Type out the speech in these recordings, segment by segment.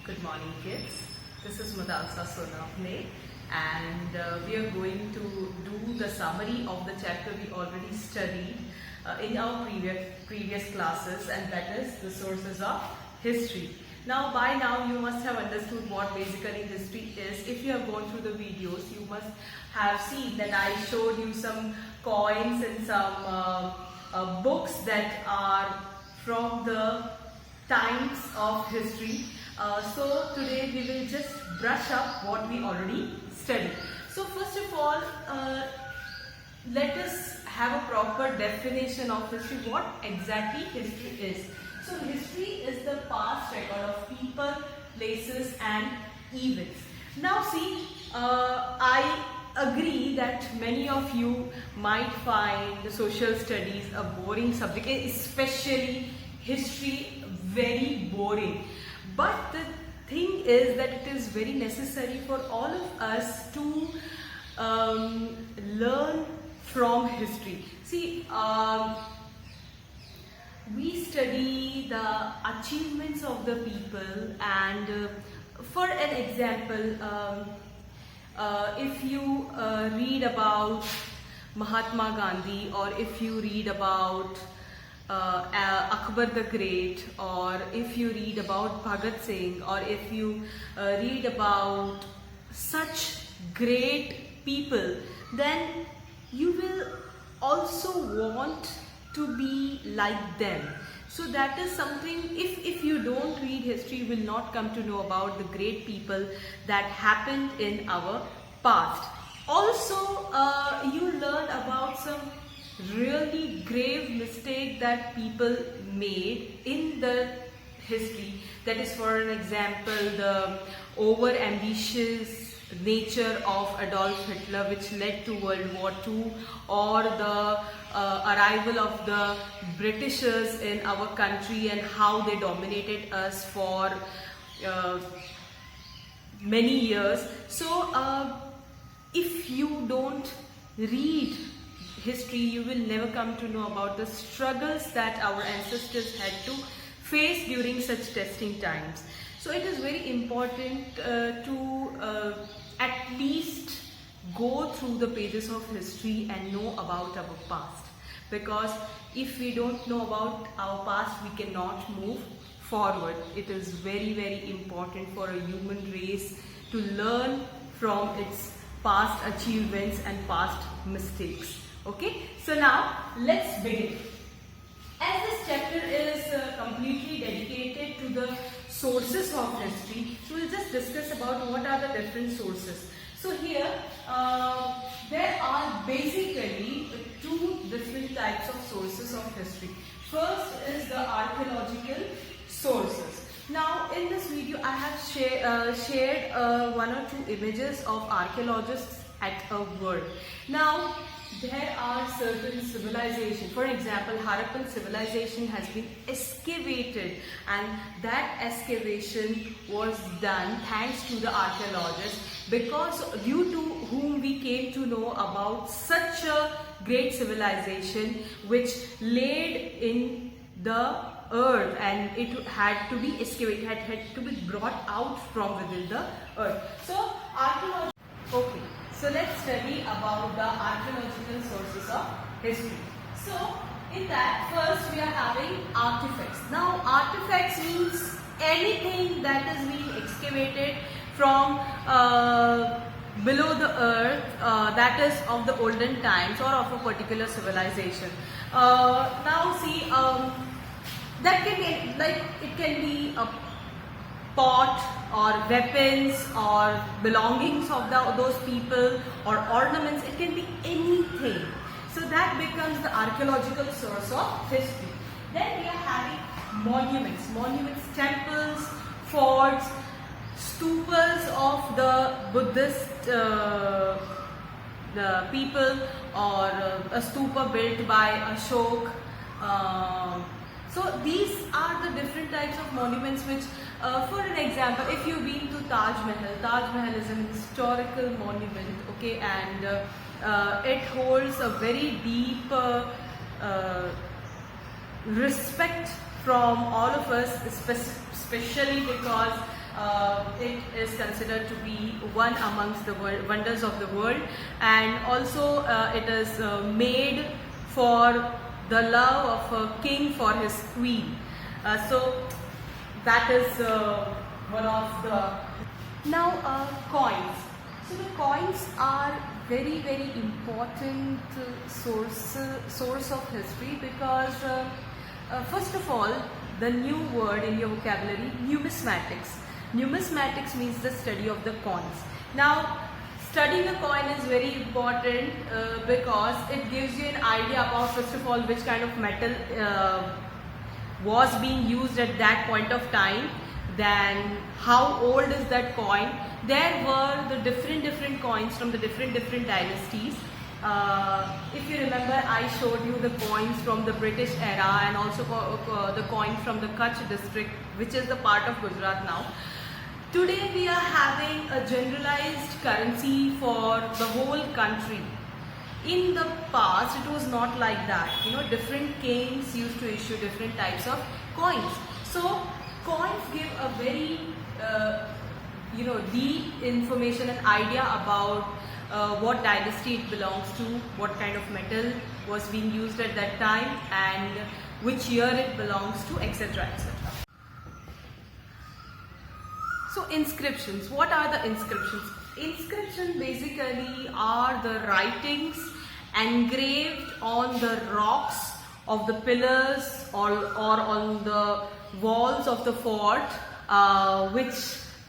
Good morning, kids. This is Madalsa Sonapne, and we are going to do the summary of the chapter we already studied in our previous classes, and that is the sources of history. Now, by now you must have understood what basically history is. If you have gone through the videos, you must have seen that I showed you some coins and some books that are from the times of history. So today we will just brush up what we already studied. So first of all, let us have a proper definition of history. What exactly history is? So history is the past record of people, places and events. Now see, I agree that many of you might find the social studies a boring subject, especially history very boring. But the thing is that it is very necessary for all of us to learn from history. See, we study the achievements of the people, and for an example, if you read about Mahatma Gandhi, or if you read about Akbar the Great, or if you read about Bhagat Singh, or if you read about such great people, then you will also want to be like them. So that is something, if you don't read history, you will not come to know about the great people that happened in our past. Also, you learn about some really grave mistake that people made in the history. That is, for an example, the over ambitious nature of Adolf Hitler, which led to World War II, or the arrival of the Britishers in our country and how they dominated us for many years. So if you don't read history, you will never come to know about the struggles that our ancestors had to face during such testing times. So it is very important to at least go through the pages of history and know about our past, because if we don't know about our past, we cannot move forward. It is very, very important for a human race to learn from its past achievements and past mistakes. Okay, so now let's begin. As this chapter is completely dedicated to the sources of history, so we'll just discuss about what are the different sources. So here there are basically two different types of sources of history. First is the archaeological sources. Now in this video I have shared one or two images of archaeologists at a world. Now there are certain civilizations, for example Harappan civilization has been excavated, and that excavation was done thanks to the archaeologists, because due to whom we came to know about such a great civilization which laid in the earth, and it had to be excavated, had to be brought out from within the earth. So archaeology. Okay. So let's study about the archaeological sources of history. So in that, first we are having artifacts. Now artifacts means anything that is being excavated from below the earth, that is of the olden times or of a particular civilization. Now see, that can be like, it can be a pot or weapons or belongings of those people, or ornaments. It can be anything. So that becomes the archaeological source of history. Then we are having monuments, temples, forts, stupas of the Buddhist the people, or a stupa built by Ashok. So these are the different types of monuments which, for an example, if you've been to Taj Mahal is an historical monument, okay, and it holds a very deep respect from all of us, especially because It is considered to be one amongst the wonders of the world, and also it is made for the love of a king for his queen. So that is one of the. Now coins. So the coins are very important source of history, because first of all, the new word in your vocabulary, numismatics. Numismatics means the study of the coins. Now studying a coin is very important because it gives you an idea about, first of all, which kind of metal was being used at that point of time, then how old is that coin. There were the different coins from the different dynasties. If you remember, I showed you the coins from the British era, and also the coin from the Kutch district, which is the part of Gujarat now. Today we are having a generalized currency for the whole country. In the past it was not like that. Different kings used to issue different types of coins. So coins give a very deep information and idea about what dynasty it belongs to, what kind of metal was being used at that time, and which year it belongs to, etc, etc. So inscriptions. What are the inscriptions? Inscriptions basically are the writings engraved on the rocks of the pillars or on the walls of the fort, which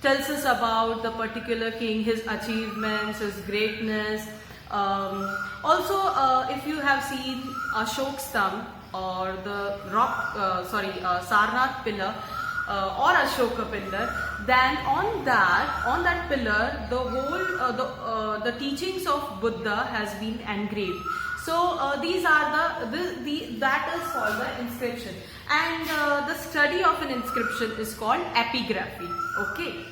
tells us about the particular king, his achievements, his greatness. Also, if you have seen Ashok Stamp or the Sarnath pillar or Ashoka pillar, then on that pillar, the whole the teachings of Buddha has been engraved. So these are that is called the inscription, and the study of an inscription is called epigraphy. Okay.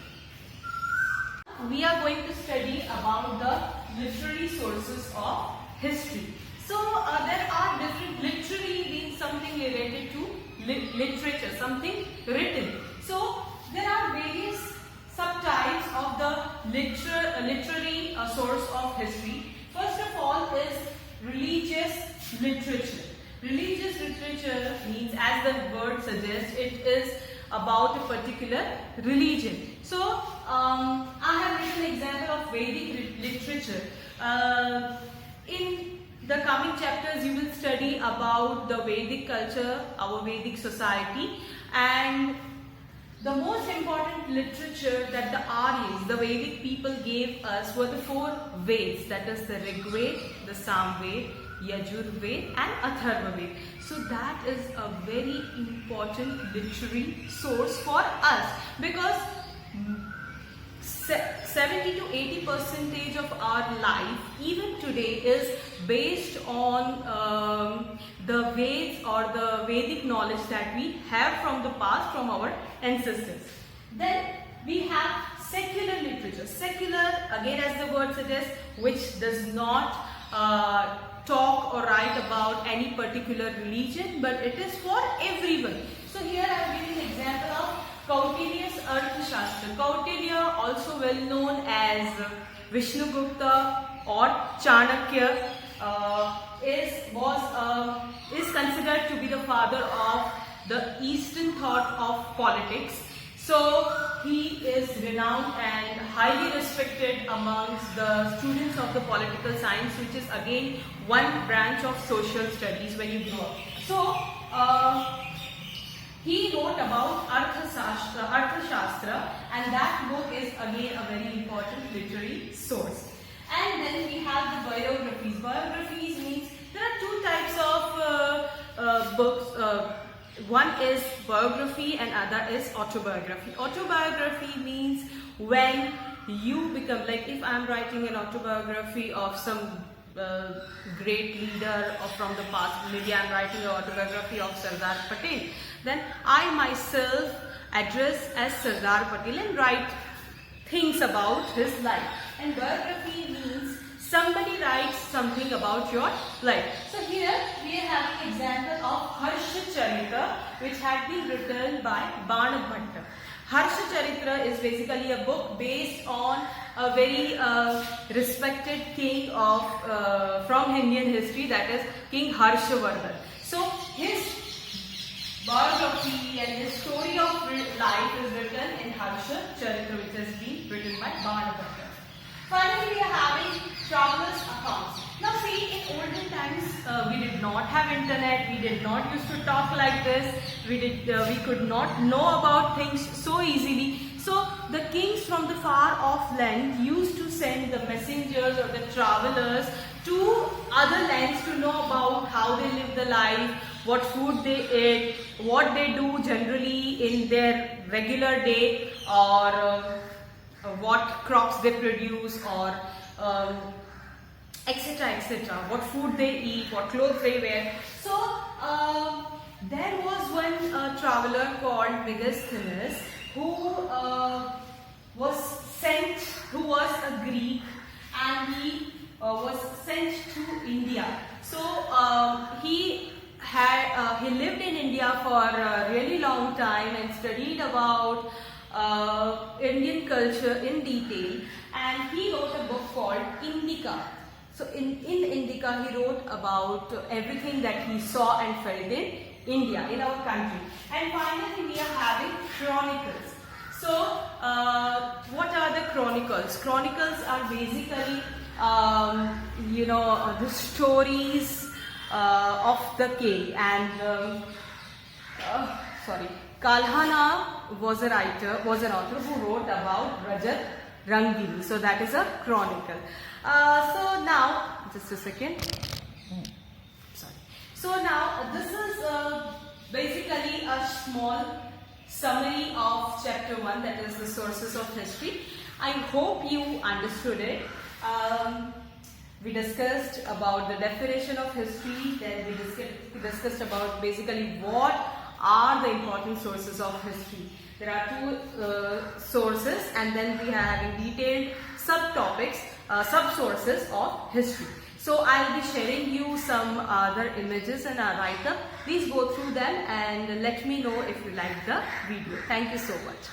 We are going to study about the literary sources of history. So there are different. Literary means something related to literature, something written. So there are various subtypes of the literary source of history. First of all is religious literature. Religious literature means, as the word suggests, it is about a particular religion. So I have written an example of Vedic literature. In the coming chapters you will study about the Vedic culture, our Vedic society, and the most important literature that the Aryas, the Vedic people, gave us were the 4 Veds, that is the Rig Veda, the Samveda, Yajur Veda and Atharva Veda. So that is a very important literary source for us, because 70 to 80% of our life even today is based on the Veds or the Vedic knowledge that we have from the past, from our ancestors. Then we have secular literature. Secular, again as the word suggests, which does not talk or write about any particular religion, but it is for everyone. So here I have given an example of Kautilya's Arthashastra. Kautilya, also well known as Vishnugupta or Chanakya, is considered to be the father of the Eastern thought of politics. So he is renowned and highly respected amongst the students of the political science, which is again one branch of social studies when you grow up. So he wrote about Arthashastra, and that book is again a very important literary source. And then we have the biographies. Biographies means there are 2 types of books. One is biography and other is autobiography. Autobiography means when you become, like if I am writing an autobiography of some great leader or from the past, maybe I am writing an autobiography of Sardar Patel, then I myself address as Sardar Patel and write things about his life. And biography means somebody writes something about your life. So here we have an example of Harshacharitra, which had been written by Banabhatta. Harshacharitra is basically a book based on a very respected king of from Indian history, that is King Harshavardhan. So his biography and his story of life is written in Harshacharitra, which has been written by Banabhatta. Finally, we are having travelers' accounts. Now see, in olden times we did not have internet, we did not used to talk like this, we could not know about things so easily. So the kings from the far off land used to send the messengers or the travelers to other lands to know about how they live the life, what food they eat, what they do generally in their regular day, or what crops they produce, or etc, etc, what food they eat, what clothes they wear. So there was one traveler called Megasthenes who was a Greek, and he was sent to India. So he lived in India for a really long time and studied about Indian culture in detail, and he wrote a book called Indica. So in Indica he wrote about everything that he saw and felt in India, in our country. And finally we are having chronicles. So what are the chronicles? Chronicles are basically the stories of the king. And Kalhana was an author who wrote about Rajat Rangini. So that is a chronicle. So now, just a second. So now this is basically a small summary of chapter 1, that is the sources of history. I hope you understood it. We discussed about the definition of history, then we discussed about basically what are the important sources of history. There are two sources, and then we are having detailed subtopics, sub-sources of history. So I will be sharing you some other images and a write-up. Please go through them and let me know if you like the video. Thank you so much.